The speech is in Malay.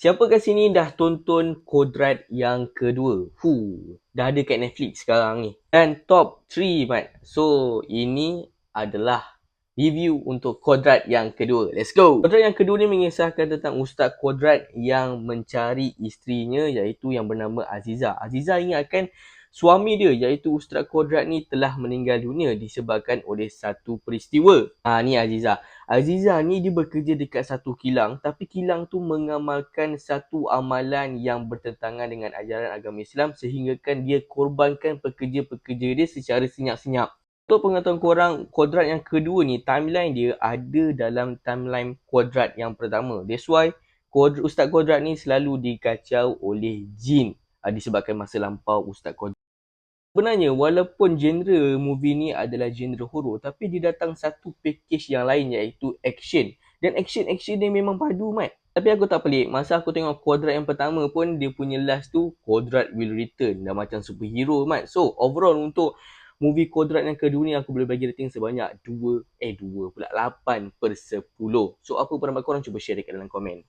Siapa kat sini dah tonton Kodrat yang kedua? Dah ada kat Netflix sekarang ni. Dan top 3, Mat. So, ini adalah review untuk Kodrat yang kedua. Let's go! Kodrat yang kedua ni mengisahkan tentang Ustaz Kodrat yang mencari isterinya iaitu yang bernama Aziza. Aziza ingatkan suami dia iaitu Ustaz Kodrat ni telah meninggal dunia disebabkan oleh satu peristiwa. Ni Aziza. Aziza ni dia bekerja dekat satu kilang, tapi kilang tu mengamalkan satu amalan yang bertentangan dengan ajaran agama Islam sehinggakan dia korbankan pekerja-pekerja dia secara senyap-senyap. Untuk pengetahuan korang, Kodrat yang kedua ni timeline dia ada dalam timeline Kodrat yang pertama. That's why Ustaz Kodrat ni selalu dikacau oleh jin disebabkan masa lampau Ustaz Kodrat. Sebenarnya walaupun genre movie ni adalah genre horror, tapi dia datang satu package yang lain iaitu action. Dan action dia memang padu, Mat. Tapi aku tak pelik. Masa aku tengok Kodrat yang pertama pun, dia punya last tu Kodrat will return. Dah macam superhero, Mat. So overall untuk movie Kodrat yang kedua ni aku boleh bagi rating sebanyak 2 pula 8/10. So apa pendapat korang? Cuba share dekat dalam komen.